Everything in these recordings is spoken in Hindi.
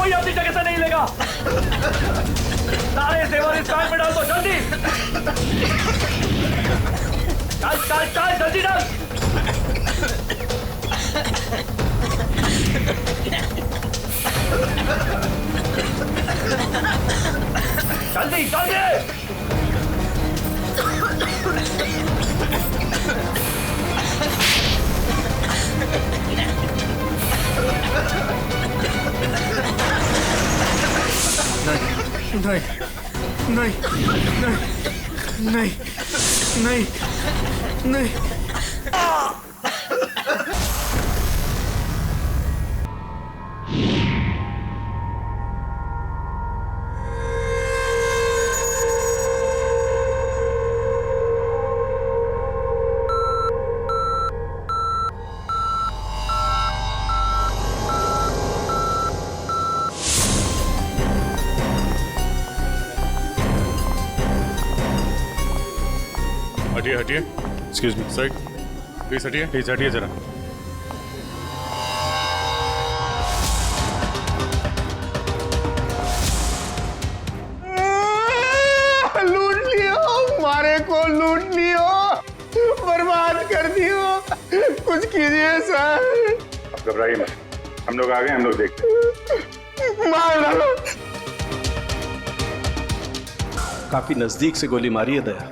कोई अपनी जगह से नहीं लेगा। सारे जेवर इस बैग में डाल दो, जल्दी। चल चल चल, जल्दी डाल। जल्दी जल्दी। नहीं नहीं नहीं नहीं नहीं नहीं। हटिए हटिए, एक्सक्यूज मी सर, प्लीज हटिए जरा। लूट लियो, मारे को लूट लियो, बर्बाद कर दियो, कुछ कीजिए सर। आप घबराइए मत, हम लोग आ गए, हम लोग देखते। मार डालो। काफी नजदीक से गोली मारी है दया।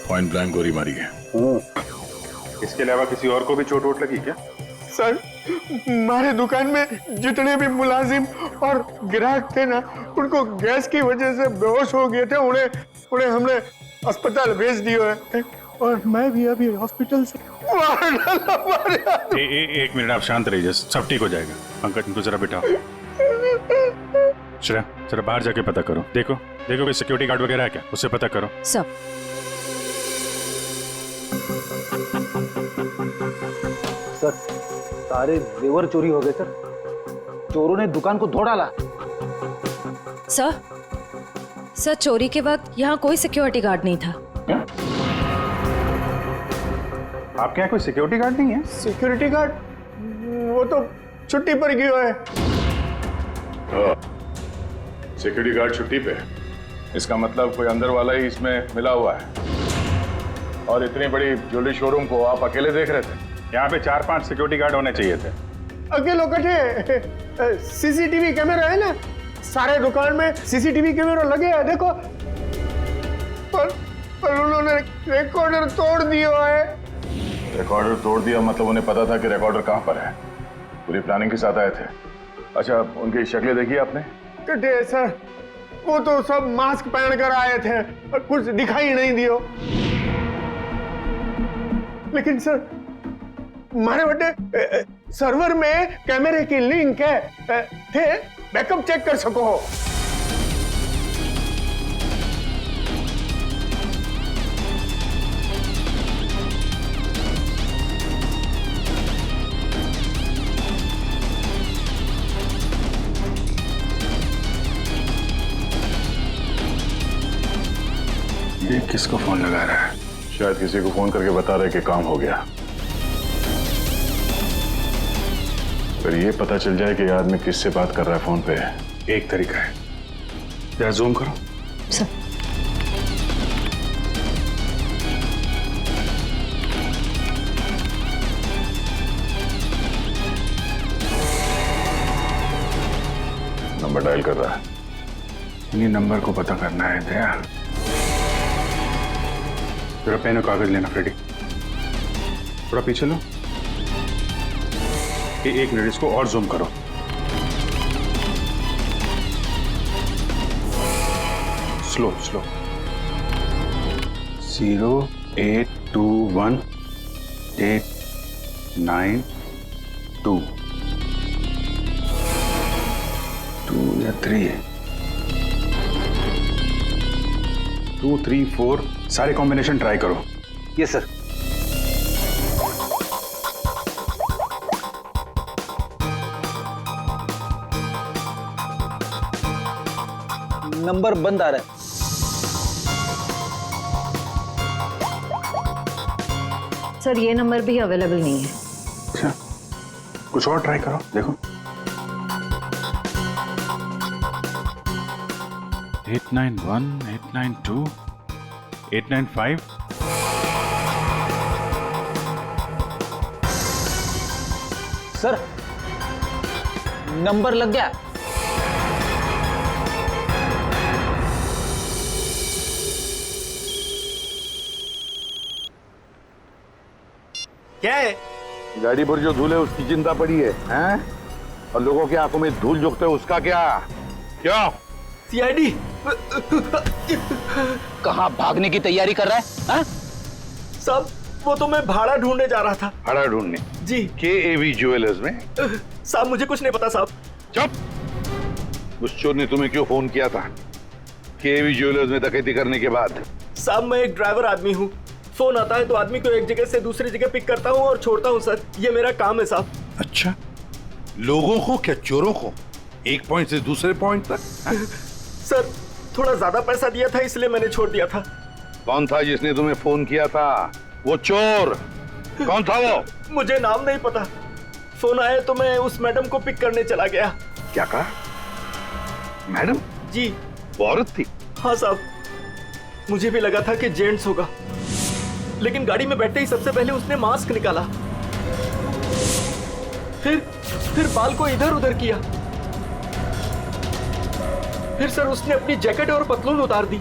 पॉइंट ब्लैंक गोली मारी है। इसके अलावा किसी और को भी चोट वोट लगी क्या? सर, हमारे दुकान में जितने भी मुलाजिम और ग्राहक थे ना, उनको गैस की वजह से बेहोश हो गए थे। उन्हें हमने अस्पताल भेज दिया है और मैं भी अभी हॉस्पिटल से एक मिनट, आप शांत रहिए, सब ठीक हो जाएगा। अंकल इनको जरा बिठाओ। श्रेया, जरा बाहर जाके पता करो, देखो कोई सिक्योरिटी गार्ड वगैरह है क्या, उससे पता करो। सब सर, सारे जेवर चोरी हो गए सर। चोरों ने दुकान को तोड़ डाला। सर चोरी के वक्त यहाँ कोई सिक्योरिटी गार्ड नहीं था। आपके यहाँ कोई सिक्योरिटी गार्ड नहीं है? सिक्योरिटी गार्ड वो तो छुट्टी पर गया है। सिक्योरिटी गार्ड छुट्टी पे, इसका मतलब कोई अंदर वाला ही इसमें मिला हुआ है। और इतनी बड़ी ज्वेलरी शोरूम को आप अकेले देख रहे थे? यहाँ पे 4-5 सिक्योरिटी गार्ड होने चाहिए थे। अकेलो कटे, सीसीटीवी कैमरा है ना, सारे दुकान में सीसीटीवी कैमरा लगे हैं, देखो। पर उन्होंने रिकॉर्डर तोड़ दिया है। रिकॉर्डर तोड़ दिया मतलब उन्हें पता था कि रिकॉर्डर कहाँ पर है, पूरी प्लानिंग के साथ आए थे। अच्छा, उनकी शक्लें देखी आपने? कटे सर, वो तो सब मास्क पहन कर आए थे और कुछ दिखाई नहीं दियो। लेकिन सर, हमारे बड़े सर्वर में कैमरे की लिंक है, थे बैकअप चेक कर सको। ये किसको फोन लगा रहा है? शायद किसी को फोन करके बता रहे कि काम हो गया। अगर ये पता चल जाए कि ये आदमी किससे बात कर रहा है फोन पे, एक तरीका है, जरा जूम करो। सर नंबर डायल कर रहा है। इन्हीं नंबर को पता करना है दया। जरा पेन और कागज लेना फ्रेडी, थोड़ा पीछे लो। एक मिनट, इसको और जूम करो। स्लो 0821892 2 या 3 2 3 4 सारे कॉम्बिनेशन ट्राई करो। Yes sir. नंबर बंद आ रहा है। सर ये नंबर भी अवेलेबल नहीं है। अच्छा, कुछ और ट्राई करो, देखो। 891, 892, 895. सर नंबर लग गया। क्या है? गाड़ी पर जो धूल है उसकी चिंता पड़ी है, हैं? और लोगों की आंखों में धूल झोंकते है उसका क्या? क्यों? सीआईडी। कहाँ भागने की तैयारी कर रहा है? हाँ? साहब वो तो मैं भाड़ा ढूंढने जा रहा था। भाड़ा ढूंढने? जी। KAV ज्वेलर्स में? साहब मुझे कुछ नहीं पता साहब। चुप। उस चोर ने तुम्हें क्यों फोन किया था KAV ज्वेलर्स में डकैती करने के बाद? साहब मैं एक ड्राइवर आदमी हूँ, फोन आता है तो आदमी को एक जगह से दूसरी जगह पिक करता हूँ और छोड़ता हूँ सर, ये मेरा काम है साहब। अच्छा, लोगों को क्या चोरों को? एक पॉइंट से दूसरे पॉइंट तक? सर थोड़ा ज्यादा पैसा दिया था इसलिए मैंने छोड़ दिया था। कौन था जिसने तुम्हें फोन किया था? वो चोर कौन था वो? मुझे नाम नहीं पता, फोन आया तो मैं उस मैडम को पिक करने चला गया। क्या कहा? मैडम? जी। वो औरत थी? हाँ साहब, मुझे भी लगा था कि जेंट्स होगा, लेकिन गाड़ी में बैठते ही सबसे पहले उसने मास्क निकाला, फिर बाल को इधर उधर किया, फिर सर उसने अपनी जैकेट और पतलून उतार दी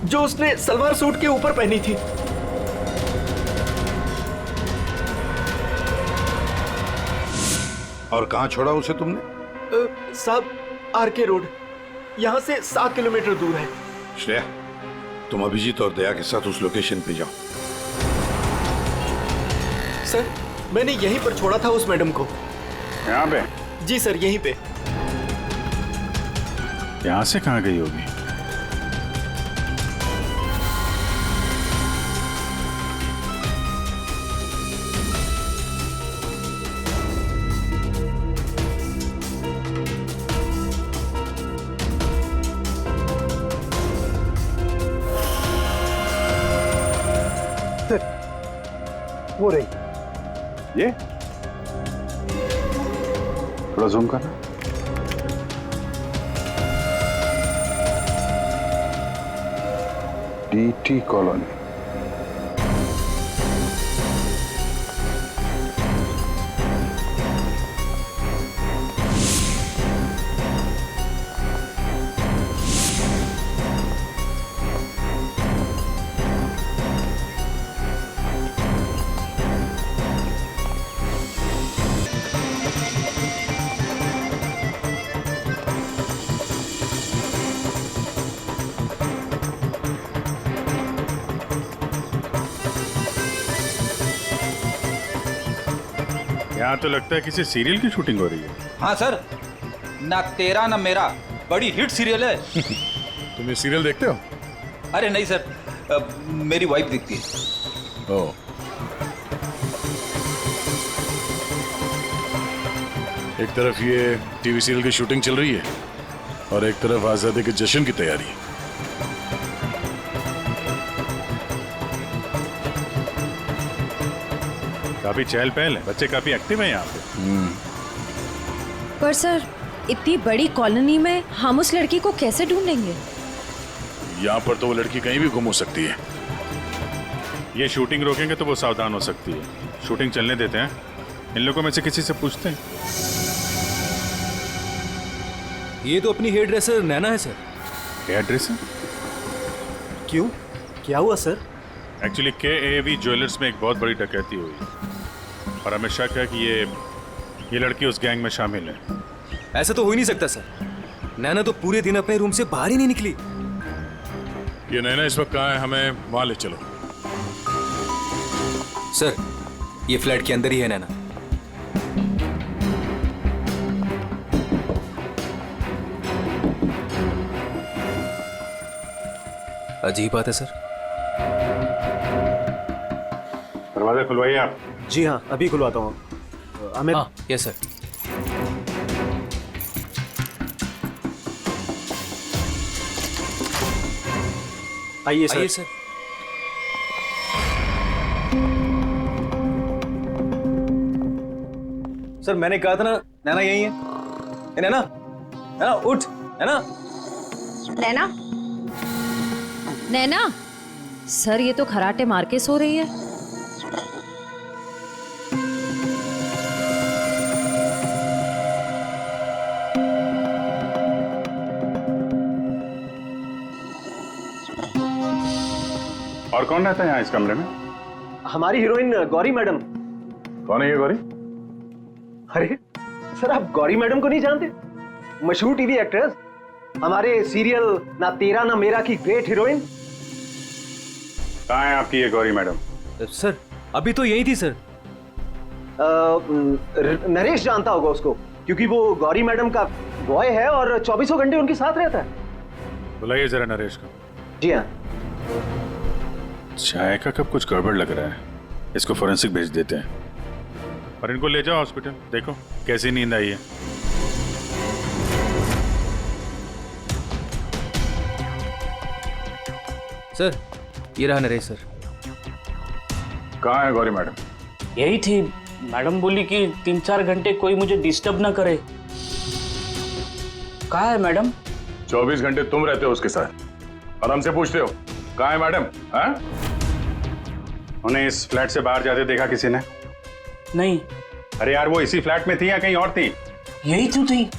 जो उसने सलवार सूट के ऊपर पहनी थी। और कहां छोड़ा उसे तुमने? साहब RK रोड, यहां से 7 किलोमीटर दूर है। श्रेया, तुम अभिजीत और दया के साथ उस लोकेशन पे जाओ। सर मैंने यहीं पर छोड़ा था उस मैडम को। यहाँ पे? जी सर यहीं पे। यहाँ से कहाँ गई होगी? वो रही। ये थोड़ा जूम करना। DT colony. यहाँ तो लगता है किसी सीरियल की शूटिंग हो रही है। हाँ सर, ना तेरा ना मेरा बड़ी हिट सीरियल है। तुम ये सीरियल देखते हो? अरे नहीं सर, मेरी वाइफ देखती है। ओह। एक तरफ ये टीवी सीरियल की शूटिंग चल रही है और एक तरफ आजादी के जश्न की तैयारी। काफी चहल पहल है, बच्चे काफी एक्टिव हैं यहाँ पे। पर सर इतनी बड़ी कॉलोनी में हम उस लड़की को कैसे ढूंढेंगे? यहाँ पर तो वो लड़की कहीं भी गुम हो सकती है। ये शूटिंग रोकेंगे तो वो सावधान हो सकती है। शूटिंग चलने देते हैं, इन लोगों में से किसी से पूछते हैं। ये तो अपनी हेयर ड्रेसर नैना है सर। Hair dresser? क्यों, क्या हुआ सर? एक्चुअली KAV ज्वेलर्स में एक बहुत बड़ी डकैती हुई और हमें शक है कि ये लड़की उस गैंग में शामिल है। ऐसा तो हो ही नहीं सकता सर, नैना तो पूरे दिन अपने रूम से बाहर ही नहीं निकली। ये नैना इस वक्त कहाँ है? हमें वहाँ ले चलो। सर ये फ्लैट के अंदर ही है नैना। अजीब बात है सर। दरवाजा खुलवाइए आप। जी हाँ, अभी खुलवाता हूँ। अमित। हाँ यस सर। आइए सर। आइए सर। सर मैंने कहा था ना नैना यही है। ए, नैना, नैना उठ, नैना। नैना, नैना, सर ये तो खराटे मार के सो रही है। और कौन रहता है यहाँ इस कमरे में? हमारी हीरोइन गौरी मैडम। कौन है ये गौरी? अरे सर, आप गौरी मैडम को नहीं जानते? मशहूर टीवी एक्ट्रेस, हमारे सीरियल ना तेरा ना मेरा की ग्रेट हीरोइन। कहाँ है आपकी ये गौरी मैडम? सर अभी तो यही थी सर। नरेश जानता होगा उसको, क्योंकि वो गौरी मैडम का बॉय है और 24 घंटे उनके साथ रहता है। बुलाइए जरा नरेश को। जी हाँ। चाय का कब कुछ गड़बड़ लग रहा है, इसको फोरेंसिक भेज देते हैं और इनको ले जाओ हॉस्पिटल, देखो कैसी नींद आई है। सर ये रहा नरेश सर। कहाँ है गौरी मैडम? यही थी, मैडम बोली कि 3-4 घंटे कोई मुझे डिस्टर्ब ना करे। कहाँ है मैडम? 24 घंटे तुम रहते हो उसके साथ और हमसे पूछते हो कहाँ है मैडम? हाँ? उन्हें इस फ्लैट से बाहर जाते देखा किसी ने? नहीं। अरे यार, वो इसी फ्लैट में थी या कहीं और थी? यही तो थी।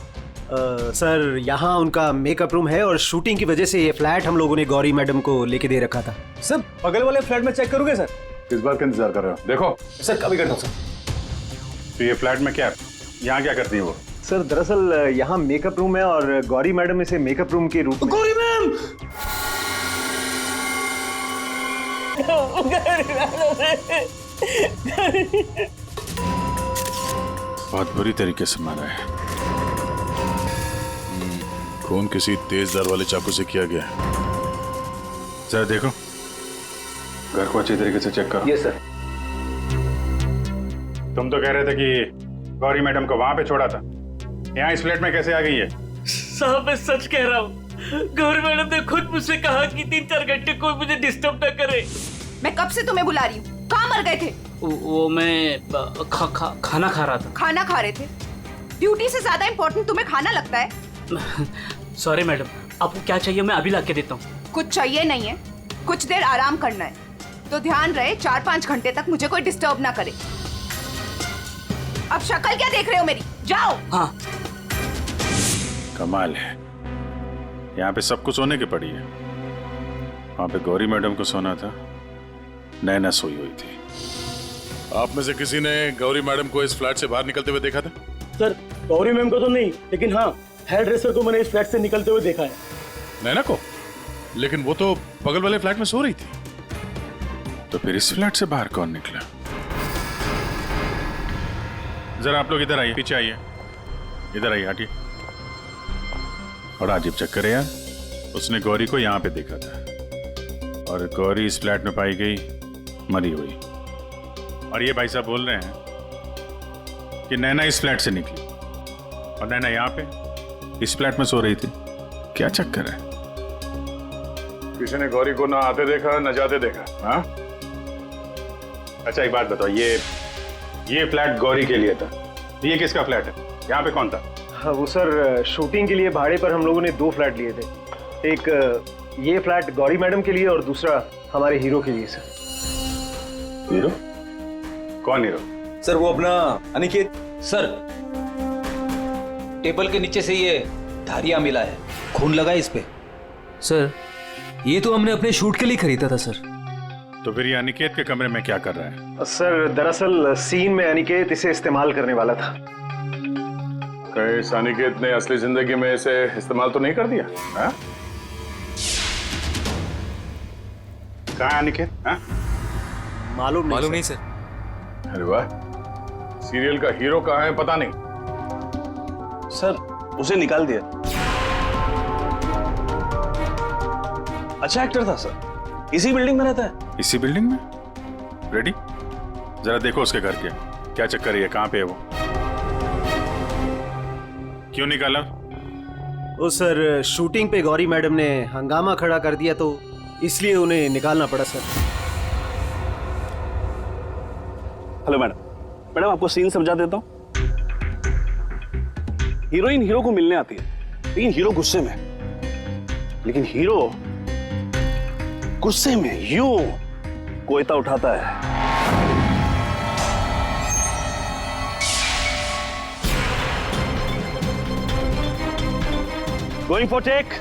सर यहाँ उनका मेकअप रूम है और शूटिंग की वजह से ये फ्लैट हम लोगों ने गौरी मैडम को लेके दे रखा था। सर बगल वाले फ्लैट में चेक करोगे सर? किस बात का इंतजार कर रहे हो? देखो सर कभी करता हूँ सर। तो ये फ्लैट में क्या है, यहाँ क्या करती है वो? सर दरअसल यहाँ मेकअप रूम है और गौरी मैडम इसे मेकअप रूम के रूप में। गौरी मैम! बहुत बुरी तरीके से मारा है। खून किसी तेज धार वाले चाकू से किया गया। जरा देखो, घर को अच्छी तरीके से चेक करो। Yes sir. तुम तो कह रहे थे कि गौरी मैडम को वहां पे छोड़ा था, यहाँ इस फ्लैट में कैसे आ गई है? साहब मैं सच कह रहा हूँ, गौरी मैडम ने खुद मुझसे कहा कि 3-4 घंटे कोई मुझे डिस्टर्ब ना करे। मैं कब से तुम्हें बुला रही हूँ, कहाँ मर गए थे? वो मैं खाना खा रहा था। खाना खा रहे थे? ड्यूटी से ज्यादा इम्पोर्टेंट तुम्हें खाना लगता है? सॉरी मैडम, आपको क्या चाहिए मैं अभी ला के देता हूँ। कुछ चाहिए नहीं है, कुछ देर आराम करना है, तो ध्यान रहे 4-5 घंटे तक मुझे कोई डिस्टर्ब ना करे। अब शक्ल क्या देख रहे हो मेरी, जाओ। हाँ। कमाल है, यहाँ पे सबको सोने की पड़ी है। वहां पे गौरी मैडम को सोना था, नैना सोई हुई थी। आप में से किसी ने गौरी मैडम को इस फ्लैट से बाहर निकलते हुए देखा था? सर गौरी मैम को तो नहीं, लेकिन हाँ हेयर ड्रेसर को मैंने इस फ्लैट से निकलते हुए देखा है। नैना को? लेकिन वो तो बगल वाले फ्लैट में सो रही थी। तो फिर इस फ्लैट से बाहर कौन निकला? जरा आप लोग इधर आइए, पीछे आइए, इधर आइए, हटिए। बड़ा अजीब चक्कर है यार, उसने गौरी को यहाँ पे देखा था और गौरी इस फ्लैट में पाई गई मरी हुई, और ये भाई साहब बोल रहे हैं कि नैना इस फ्लैट से निकली और नैना यहाँ पे इस फ्लैट में सो रही थी। क्या चक्कर है? किसी ने गौरी को ना आते देखा ना जाते देखा? हाँ? अच्छा एक बात बताओ, ये फ्लैट गौरी के लिए था, ये किसका फ्लैट है? यहाँ पे कौन था? हाँ वो सर, शूटिंग के लिए भाड़े पर हम लोगों ने 2 फ्लैट लिए थे। एक ये फ्लैट गौरी मैडम के लिए और दूसरा हमारे हीरो के लिए। Sir hero? कौन हीरो? सर वो अपना अनिकेत। सर टेबल के नीचे से ये धारियां मिला है, खून लगा है इस पे। सर ये तो हमने अपने शूट के लिए खरीदा था सर। तो फिर ये अनिकेत के कमरे में क्या कर रहा है? सर दरअसल सीन में अनिकेत इसे इस्तेमाल करने वाला था। कहीं इस अनिकेत ने असली जिंदगी में इसे इस्तेमाल तो नहीं कर दिया? हाँ? कहाँ है अनिकेत? हाँ? मालूम नहीं सर। अरे वाह, सीरियल का हीरो कहाँ है पता नहीं। सर उसे निकाल दिया। अच्छा एक्टर था सर, इसी बिल्डिंग में रहता है। इसी बिल्डिंग में? रेडी? जरा देखो उसके घर के क्या चक्कर है, कहाँ पे है वो? क्यों निकाला? ओ सर, शूटिंग पे गौरी मैडम ने हंगामा खड़ा कर दिया तो इसलिए उन्हें निकालना पड़ा सर। हेलो मैडम, मैडम आपको सीन समझा देता हूँ। हीरोइन हीरो को मिलने आती है, लेकिन हीरो गुस्से में। लेकिन हीरो गुस्से में यूं कोयता उठाता है। Going for take.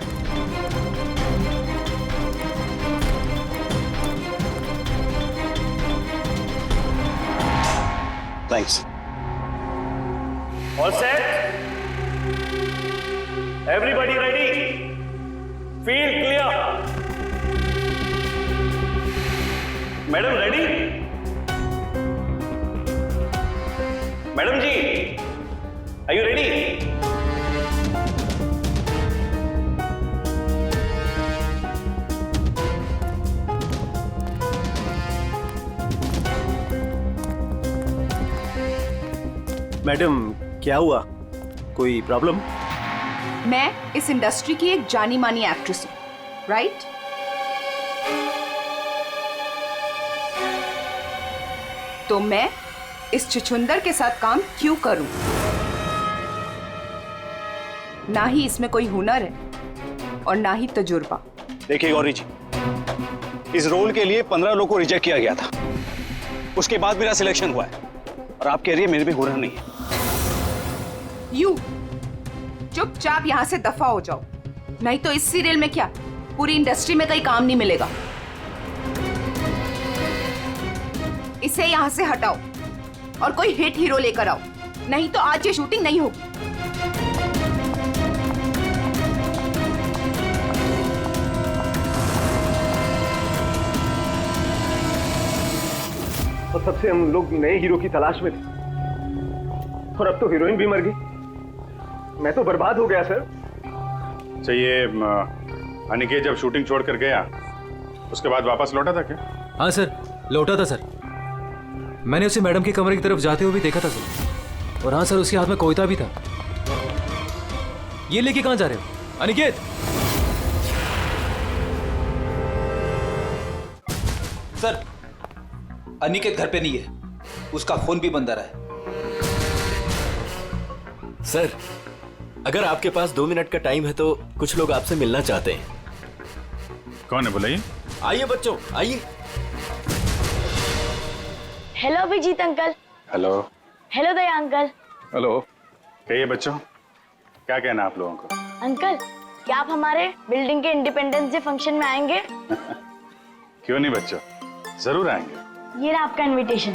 Thanks. All set? Everybody ready? Field clear. Madam ready? Madam ji, are you ready? Madam क्या हुआ, कोई प्रॉब्लम? मैं इस इंडस्ट्री की एक जानी मानी एक्ट्रेस हूँ, राइट? तो मैं इस छुछुंदर के साथ काम क्यों करूं? ना ही इसमें कोई हुनर है और ना ही तजुर्बा। देखिए गौरी जी, इस रोल के लिए 15 लोगों को रिजेक्ट किया गया था। उसके बाद मेरा सिलेक्शन हुआ है और आप कह रही है मेरे भी हुनर नहीं है। यू चुपचाप यहां से दफा हो जाओ, नहीं तो इस सीरियल में क्या पूरी इंडस्ट्री में कहीं काम नहीं मिलेगा। इसे यहां से हटाओ और कोई हिट हीरो लेकर आओ, नहीं तो आज ये शूटिंग नहीं होगी। और तब से हम लोग नए हीरो की तलाश में थे और अब तो हीरोइन भी मर गई। मैं तो बर्बाद हो गया सर। अच्छा, ये अनिकेत जब शूटिंग छोड़ कर गया उसके बाद वापस लौटा था क्या? हाँ सर, लौटा था सर। मैंने उसे मैडम के कमरे की तरफ जाते हुए भी देखा था सर। और हाँ सर, उसके हाथ में कोयता भी था। ये लेके कहाँ जा रहे हो अनिकेत? सर, अनिकेत घर पे नहीं है, उसका फोन भी बंद आ रहा है। सर, अगर आपके पास 2 मिनट का टाइम है तो कुछ लोग आपसे मिलना चाहते हैं। कौन है बुलाइए? आइए बच्चों, आइए। Hello Abhijeet uncle. Hello. Hello Daya uncle. Hello. कहिए बच्चों, क्या कहना आप लोगों को? अंकल, क्या आप हमारे बिल्डिंग के इंडिपेंडेंस डे फंक्शन में आएंगे? क्यों नहीं बच्चों, जरूर आएंगे। ये रहा आपका इनविटेशन।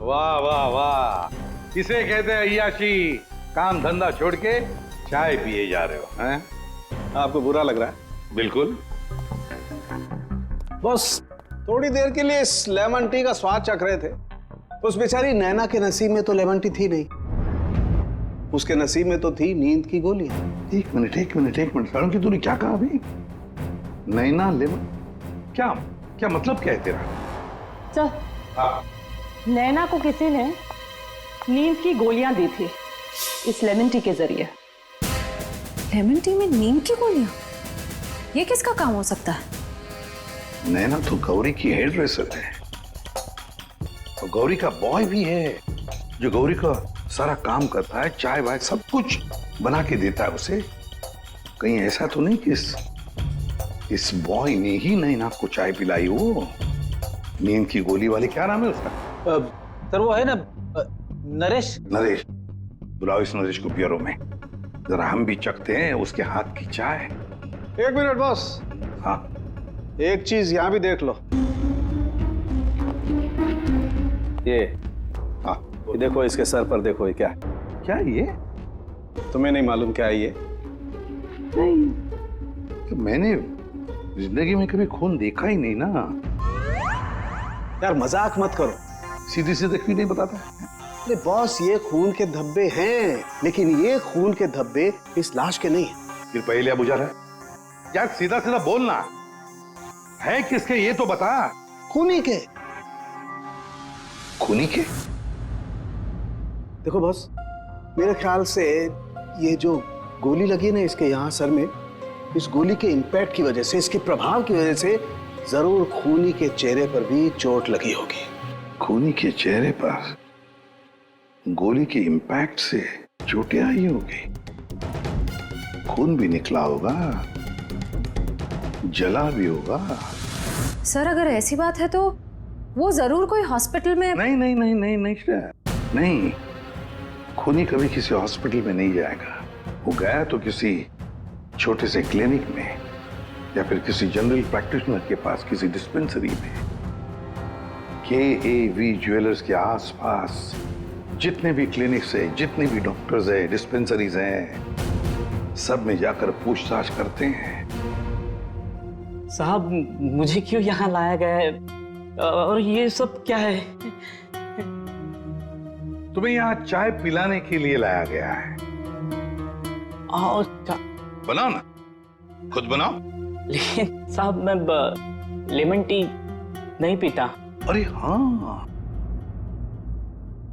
वाह वाह वाह, किसे कहते हैं अय्याशी? काम धंधा छोड़ के चाय पिए जा रहे हो हैं? आपको बुरा लग रहा है? बिल्कुल। बस थोड़ी देर के लिए इस लेमन टी का स्वाद चख रहे थे। उस बेचारी नैना के नसीब में तो लेमन टी थी नहीं, उसके नसीब में तो थी नींद की गोली। एक मिनट सारुण की तूने क्या कहा अभी? नैना लेमन? क्या क्या मतलब क्या है तेरा? सर, हाँ। नैना को किसी ने नींद की गोलियां दी थी इस लेमन टी के जरिए। लेमन टी में नींद की गोलियां? ये किसका काम हो सकता है? नैना तो गौरी की हेयर ड्रेसर है और गौरी का बॉय भी है जो गौरी का सारा काम करता है, चाय वाय सब कुछ बना के देता है उसे। कहीं ऐसा तो नहीं कि इस बॉय ने ही नैना को चाय पिलाई हो? नींद की गोली वाले, क्या नाम है उसका? सर वो है ना, नरेश। नरेश, बुलाओ इस नरेश को ब्यूरो में, जरा हम भी चखते हैं उसके हाथ की चाय। 1 मिनट बॉस। हाँ, एक चीज यहां भी देख लो। ये हाँ, ये देखो, इसके सर पर देखो, ये क्या है? क्या ये? तुम्हें नहीं मालूम क्या है ये? नहीं, तो मैंने जिंदगी में कभी खून देखा ही नहीं ना। यार मजाक मत करो। सीधी सीधे क्यों नहीं बताता? अरे बॉस, ये खून के धब्बे हैं, लेकिन ये खून के धब्बे इस लाश के नहीं हैं। फिर पहले अब बुझा रहा है यार, सीधा सीधा बोलना है किसके ये तो बता। खूनी के। खूनी के? देखो बॉस, मेरे ख्याल से ये जो गोली लगी ना इसके यहाँ सर में, इस गोली के इंपैक्ट की वजह से, इसके प्रभाव की वजह से जरूर खूनी के चेहरे पर भी चोट लगी होगी। खूनी के चेहरे पर गोली के इंपैक्ट से चोटें आई होगी, खून भी निकला होगा, जला भी होगा। सर अगर ऐसी बात है तो वो जरूर कोई हॉस्पिटल में। नहीं नहीं नहीं नहीं नहीं नहीं, खूनी कभी किसी हॉस्पिटल में नहीं जाएगा। वो गया तो किसी छोटे से क्लिनिक में या फिर किसी जनरल प्रैक्टिशनर के पास, किसी डिस्पेंसरी में। KAV ज्वेलर्स के आसपास जितने भी क्लिनिक्स है, जितने भी डॉक्टर्स है, डिस्पेंसरीज हैं, सब में जाकर पूछताछ करते हैं। साहब मुझे क्यों यहाँ लाया गया है और ये सब क्या है? तुम्हें यहाँ चाय पिलाने के लिए लाया गया है। बनाओ ना, खुद बनाओ। लेकिन साहब मैं लेमन टी नहीं पीता। अरे हाँ,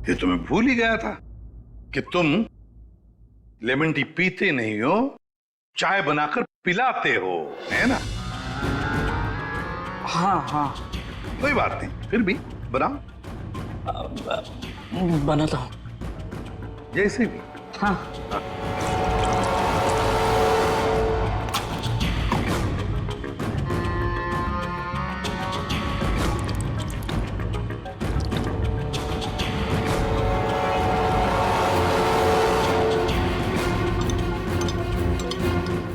ये तो मैं भूल ही गया था कि तुम लेमन टी पीते नहीं हो, चाय बनाकर पिलाते हो, है ना? हाँ हाँ, कोई बात नहीं, फिर भी बनाओ। बनाता हूँ। जैसे भी। हाँ।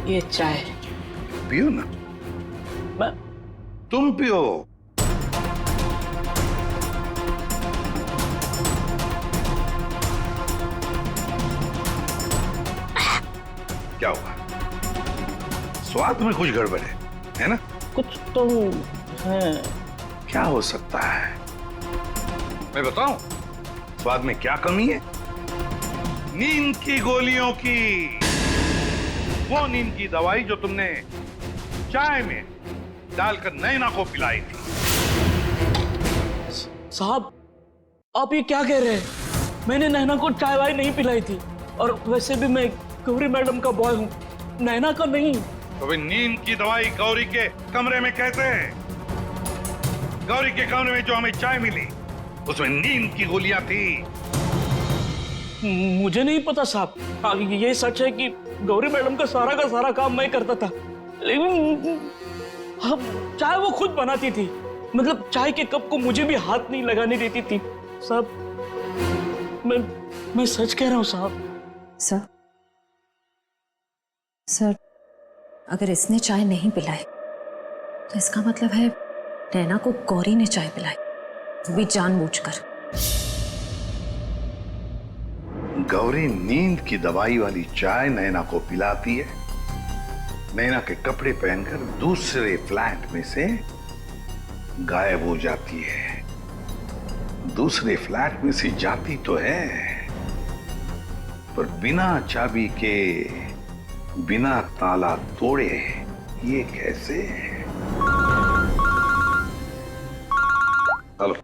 ये चाय पियो ना। मैं तुम पियो। क्या हुआ? स्वाद में कुछ गड़बड़ है ना? कुछ तो है। क्या हो सकता है? मैं बताऊं स्वाद में क्या कमी है? नींद की गोलियों की, वो नींद की दवाई जो तुमने चाय में डालकर नैना को पिलाई थी। साहब आप ये क्या कह रहे हैं? मैंने नैना को चाय वाय नहीं पिलाई थी, और वैसे भी मैं गौरी मैडम का बॉय हूँ, नैना का नहीं। तो भाई नींद की दवाई गौरी के कमरे में कैसे है? गौरी के कमरे में जो हमें चाय मिली उसमें नींद की गोलियां थी। मुझे नहीं पता साहब। ये सच है कि गौरी मैडम का सारा काम मैं करता था, लेकिन अब चाय वो खुद बनाती थी। मतलब चाय के कप को मुझे भी हाथ नहीं लगाने देती थी। साहब मैं सच कह रहा हूँ साहब। सर अगर इसने चाय नहीं पिलाई तो इसका मतलब है नैना को गौरी ने चाय पिलाई, वो भी जानबूझकर। गौरी नींद की दवाई वाली चाय नैना को पिलाती है, नैना के कपड़े पहनकर दूसरे फ्लैट में से गायब हो जाती है। दूसरे फ्लैट में से जाती तो है, पर बिना चाबी के, बिना ताला तोड़े। ये कैसे? हेलो।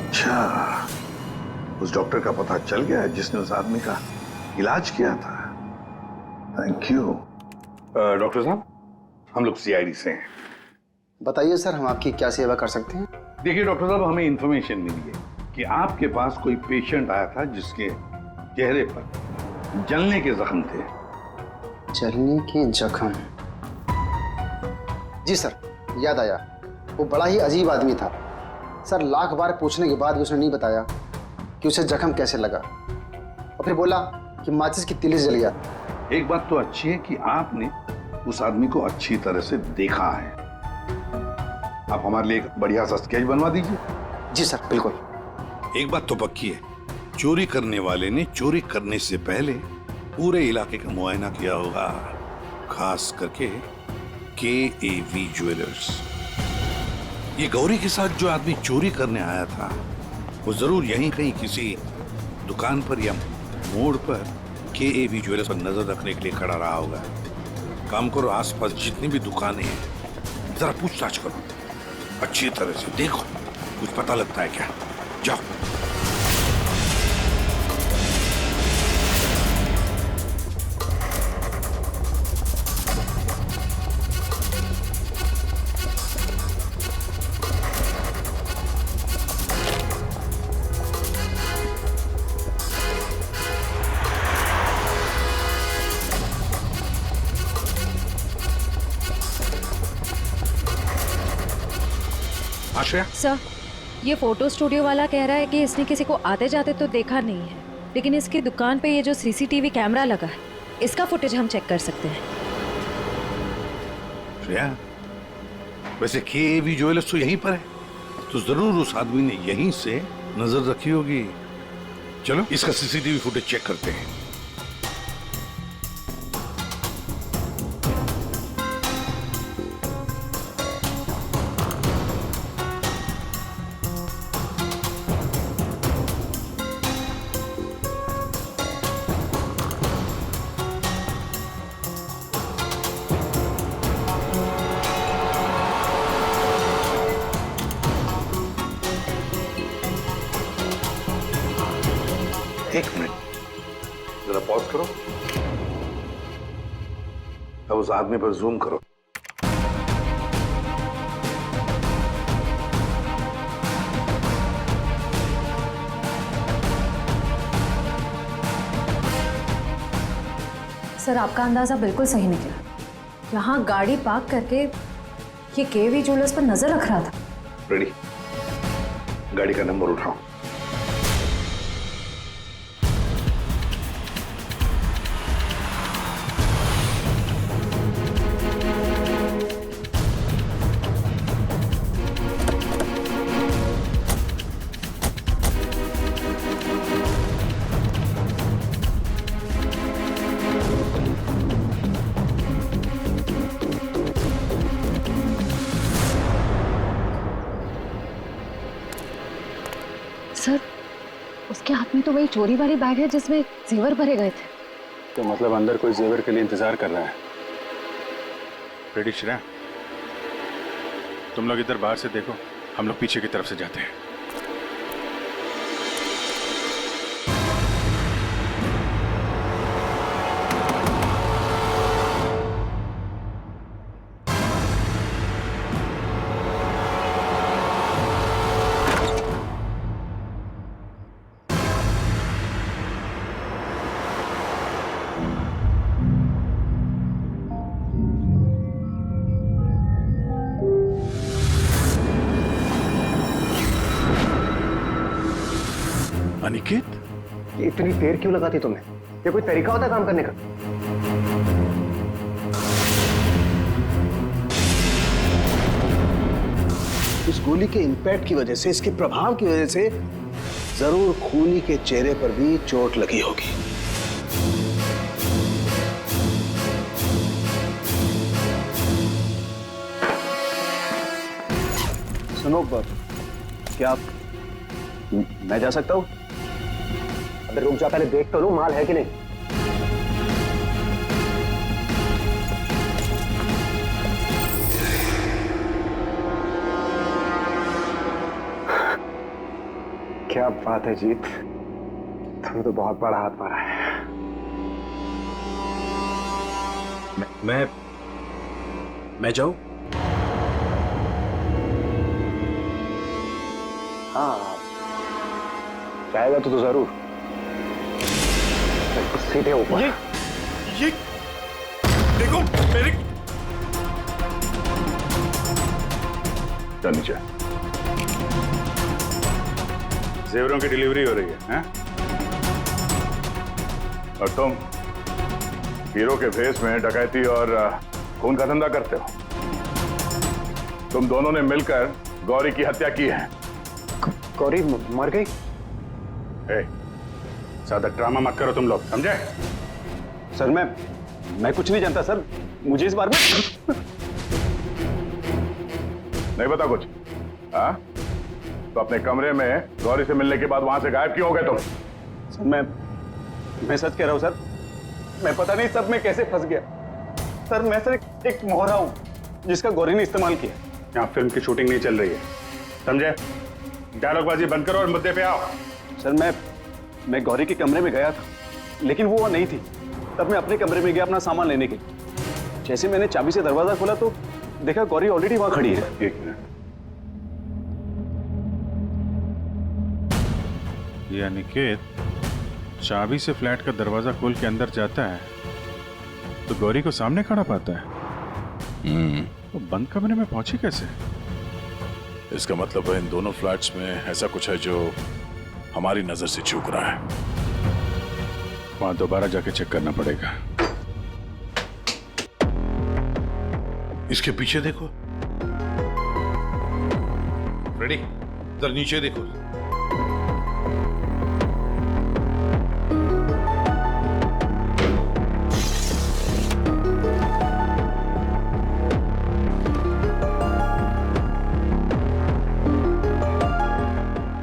अच्छा, उस डॉक्टर का पता चल गया है जिसने उस आदमी का इलाज किया था। Thank you. डॉक्टर साहब, हम लोग CID से हैं। बताइए सर, हम आपकी क्या सेवा कर सकते हैं? देखिए डॉक्टर साहब, हमें इंफॉर्मेशन मिली है कि आपके पास कोई पेशेंट आया था जिसके चेहरे पर जलने के जख्म थे। जलने के जख्म? जी सर, याद आया। वो बड़ा ही अजीब आदमी था सर। लाख बार पूछने के बाद भी उसने नहीं बताया कि उसे जख्म कैसे लगा, और फिर बोला कि माचिस की तिली जल गया। एक बात तो अच्छी है कि आपने उस आदमी को अच्छी तरह से देखा है। आप हमारे लिए एक बढ़िया सा स्केच बनवा दीजिए। जी सर, बिल्कुल। एक बात तो पक्की है, चोरी करने वाले ने चोरी करने से पहले पूरे इलाके का मुआयना किया होगा, खास करके KAV ज्वेलर्स। ये गौरी के साथ जो आदमी चोरी करने आया था वो जरूर यहीं कहीं किसी दुकान पर या मोड़ पर KAV ज्वेलर्स पर नजर रखने के लिए खड़ा रहा होगा। काम करो, आसपास जितनी भी दुकानें हैं जरा पूछताछ करो, अच्छी तरह से देखो, कुछ पता लगता है क्या। जाओ। आश्रया, सर, ये फोटो स्टूडियो वाला कह रहा है कि इसने किसी को आते जाते तो देखा नहीं है, लेकिन इसकी दुकान पे ये जो CCTV कैमरा लगा है इसका फुटेज हम चेक कर सकते हैं। श्रेया, वैसे KAV ज्वेलर्स तो यहीं पर है, तो जरूर उस आदमी ने यहीं से नजर रखी होगी। चलो इसका CCTV फुटेज चेक करते हैं। एक मिनट, जरा पॉज करो, अब उस आदमी पर जूम करो। सर, आपका अंदाजा बिल्कुल सही निकला। यहाँ गाड़ी पार्क करके ये KAV ज्वेलर्स पर नजर रख रहा था। रेडी, गाड़ी का नंबर उठाओ। सर, उसके हाथ में तो वही चोरी वाली बैग है जिसमें जेवर भरे गए थे। तो मतलब अंदर कोई जेवर के लिए इंतजार कर रहा है। रेडी श्रेया, तुम लोग इधर बाहर से देखो, हम लोग पीछे की तरफ से जाते हैं। अनिकेत, ये इतनी देर क्यों लगाती तुमने? ये कोई तरीका होता है काम करने का? इस गोली के इंपैक्ट की वजह से, इसके प्रभाव की वजह से जरूर खूनी के चेहरे पर भी चोट लगी होगी। सुनो, क्या मैं जा सकता हूँ? अबे रुक जा, पहले देख तो लूं माल है कि नहीं। क्या बात है जीत, तुमने तो बहुत बड़ा हाथ मारा है। मैं जाऊं? हाँ, जाएगा तो जरूर। सीधे ऊपर। ये देखो मेरे। चल नीचे। जेवरों की डिलीवरी हो रही है, हैं? और तुम हीरो के भेष में डकैती और खून का धंधा करते हो। तुम दोनों ने मिलकर गौरी की हत्या की है। गौरी मर गई? ज्यादा ड्रामा मत करो तुम लोग, समझे? सर मैं कुछ नहीं जानता सर, मुझे इस बारे में नहीं पता कुछ। हाँ? तो अपने कमरे में गौरी से मिलने के बाद वहां से गायब क्यों हो गए तुम? सर मैं सच कह रहा हूँ सर। मैं पता नहीं सब में कैसे फंस गया। सर मैं सर एक मोहरा हूँ जिसका गौरी ने इस्तेमाल किया। यहाँ फिल्म की शूटिंग नहीं चल रही है, समझे? डायलॉगबाजी बंद करो और मुद्दे पे आओ। सर मैं गौरी के कमरे में गया था, लेकिन वो वहाँ नहीं थी। तब मैं अपने कमरे में गया अपना सामान लेने के लिए। जैसे मैंने चाबी से दरवाजा खोला तो देखा गौरी ऑलरेडी वहां खड़ी है। एक मिनट, ये अनिकेत चाबी से फ्लैट का दरवाजा खोल के अंदर जाता है तो गौरी को सामने खड़ा पाता है। तो बंद कमरे में पहुंची कैसे? इसका मतलब है इन दोनों फ्लैट्स में ऐसा कुछ है जो हमारी नजर से चूक रहा है। वहां दोबारा जाके चेक करना पड़ेगा। इसके पीछे देखो। रेडी, इधर नीचे देखो।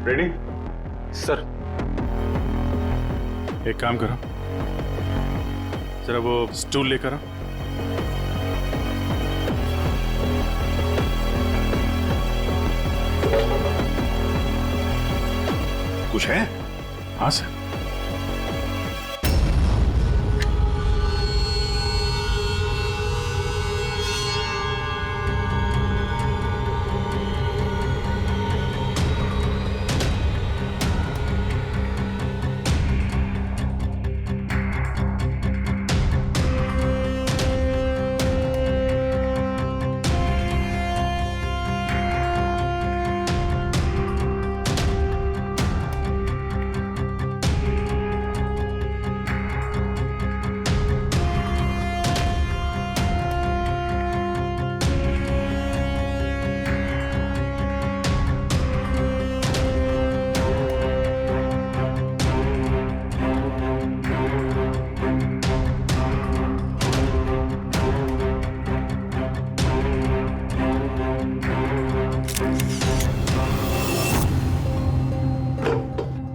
रेडी? सर एक काम करो, जरा वो स्टूल लेकर आओ। कुछ है? हाँ सर।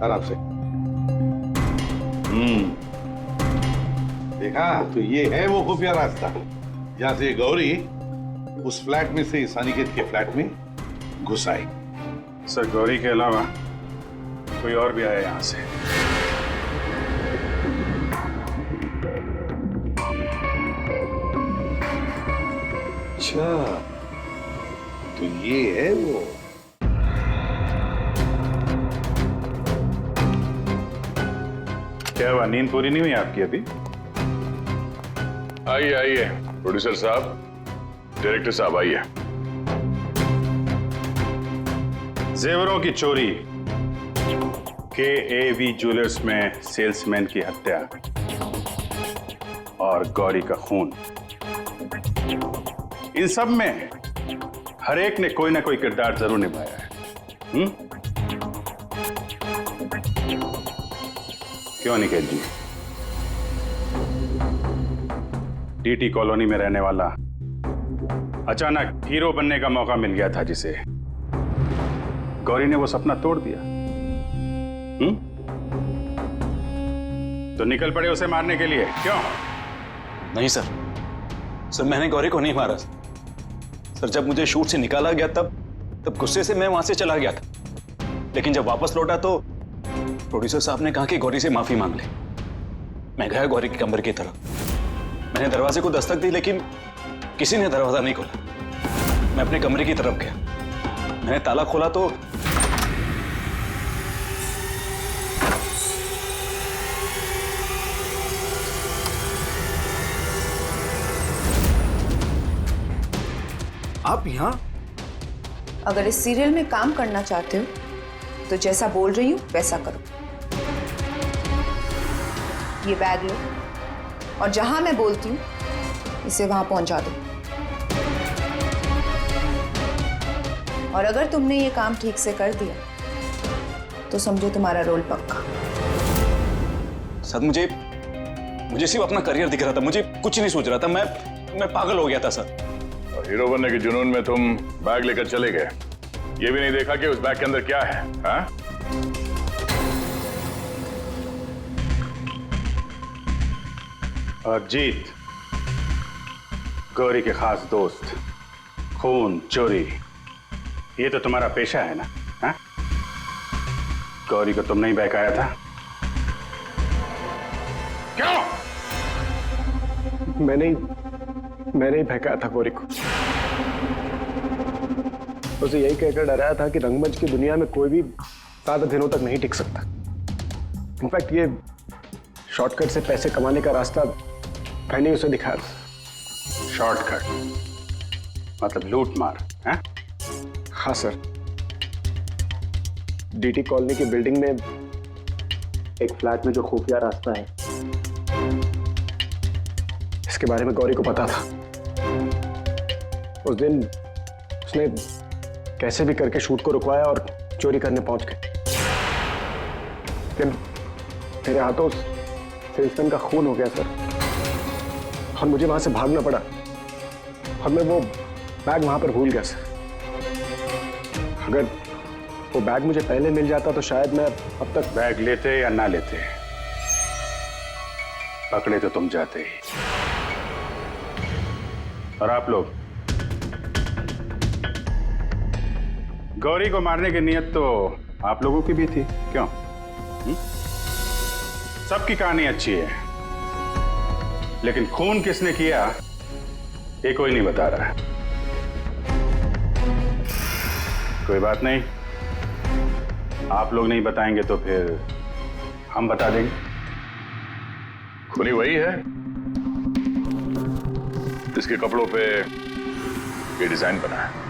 आराम से। देखा तो ये है वो खुफिया रास्ता जहां से गौरी उस फ्लैट में से इस अनिकेत के फ्लैट में घुस आई। सर गौरी के अलावा कोई और भी आया यहां से? अच्छा, तो ये है वो। क्या हुआ, नींद पूरी नहीं हुई आपकी अभी? आइए आइए प्रोड्यूसर साहब, डायरेक्टर साहब आइए। जेवरों की चोरी, KAV ज्वेलर्स में सेल्समैन की हत्या और गौरी का खून, इन सब में हर एक ने कोई ना कोई किरदार जरूर निभाया है। क्यों निकेत जी? DT कॉलोनी में रहने वाला अचानक हीरो बनने का मौका मिल गया था जिसे, गौरी ने वो सपना तोड़ दिया। तो निकल पड़े उसे मारने के लिए, क्यों? नहीं सर मैंने गौरी को नहीं मारा सर। जब मुझे शूट से निकाला गया तब गुस्से से मैं वहां से चला गया था, लेकिन जब वापस लौटा तो प्रोड्यूसर साहब ने कहा कि गौरी से माफी मांग ले। मैं गया गौरी के कमरे की तरफ। मैंने दरवाजे को दस्तक दी लेकिन किसी ने दरवाजा नहीं खोला। मैं अपने कमरे की तरफ गया, मैंने ताला खोला तो आप यहाँ? अगर इस सीरियल में काम करना चाहते हो तो जैसा बोल रही हूँ वैसा करो। ये बैग लो और जहां मैं बोलती हूँ इसे वहां पहुंचा दो। और अगर तुमने ये काम ठीक से कर दिया तो समझो तुम्हारा रोल पक्का। सर मुझे सिर्फ अपना करियर दिख रहा था, मुझे कुछ नहीं सोच रहा था। मैं पागल हो गया था सर। और हीरो बनने के जुनून में तुम बैग लेकर चले गए, ये भी नहीं देखा कि उस बैग के अंदर क्या है? हाँ? और जीत, गौरी के खास दोस्त, खून चोरी, ये तो तुम्हारा पेशा है ना? हाँ? गौरी को तुमने ही बहकाया था? क्यों? मैंने ही बहकाया था गौरी को। उसे यही कहकर डराया था कि रंगमंच की दुनिया में कोई भी ज्यादा दिनों तक नहीं टिक सकता। इनफैक्ट ये शॉर्टकट से पैसे कमाने का रास्ता मैंने उसे दिखाया था। शॉर्टकट मतलब लूट मार? हैं? हाँ सर, डीटी कॉलोनी की बिल्डिंग में एक फ्लैट में जो खुफिया रास्ता है, इसके बारे में गौरी को पता था। उस दिन उसने कैसे भी करके शूट को रुकवाया और चोरी करने पहुंच गए। लेकिन मेरे हाथों सेल्समैन का खून हो गया सर, और मुझे वहां से भागना पड़ा, और मैं वो बैग वहां पर भूल गया सर। अगर वो बैग मुझे पहले मिल जाता तो शायद मैं अब तक... बैग लेते या ना लेते, पकड़े तो तुम जाते ही। और आप लोग, गौरी को मारने की नीयत तो आप लोगों की भी थी, क्यों? सबकी कहानी अच्छी है, लेकिन खून किसने किया ये कोई नहीं बता रहा है। कोई बात नहीं, आप लोग नहीं बताएंगे तो फिर हम बता देंगे। खूनी वही है जिसके कपड़ों पे ये डिजाइन बना है।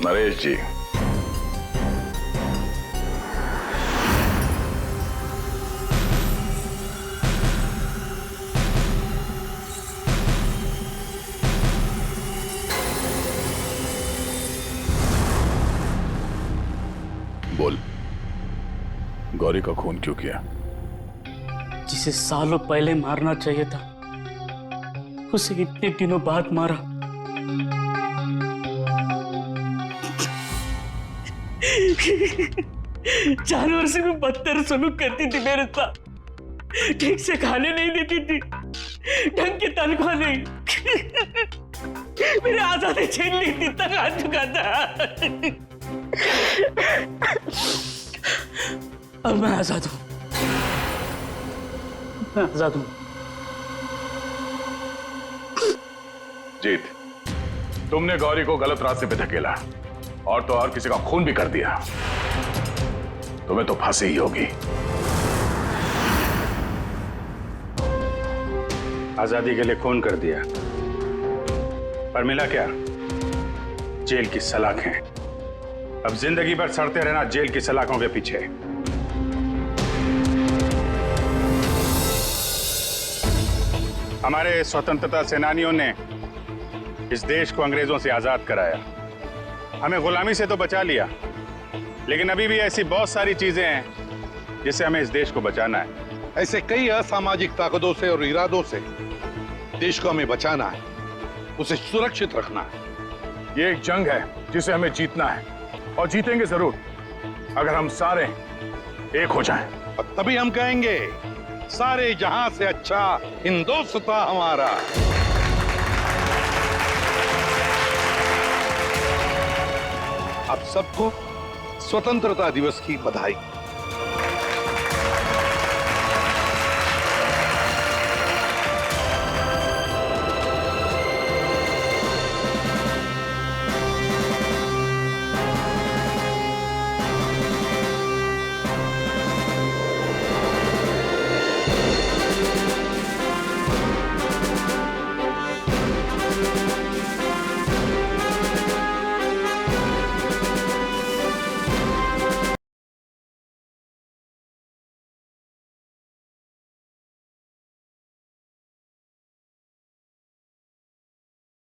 नरेश जी, बोल, गौरी का खून क्यों किया? जिसे सालों पहले मारना चाहिए था, उसे इतने दिनों बाद मारा। जानवर से भी बदतर सलूक करती थी मेरे साथ, ठीक से खाने नहीं देती थी, ढंग की तनख्वाह नहीं, मेरे आजादी छीन ली थी, तक आ चुका था। अब मैं आजाद हूं, मैं आजाद हूं। जीत, तुमने गौरी को गलत रास्ते पे धकेला और तो और किसी का खून भी कर दिया। तुम्हें तो फांसी ही होगी। आजादी के लिए खून कर दिया, पर मिला क्या? जेल की सलाखें। अब जिंदगी भर सड़ते रहना जेल की सलाखों के पीछे। हमारे स्वतंत्रता सेनानियों ने इस देश को अंग्रेजों से आजाद कराया, हमें गुलामी से तो बचा लिया, लेकिन अभी भी ऐसी बहुत सारी चीजें हैं जिससे हमें इस देश को बचाना है। ऐसे कई असामाजिक ताकतों से और इरादों से देश को हमें बचाना है, उसे सुरक्षित रखना है। ये एक जंग है जिसे हमें जीतना है, और जीतेंगे जरूर अगर हम सारे एक हो जाएं। और तभी हम कहेंगे सारे जहां से अच्छा हिंदुस्तान हमारा। आप सबको स्वतंत्रता दिवस की बधाई।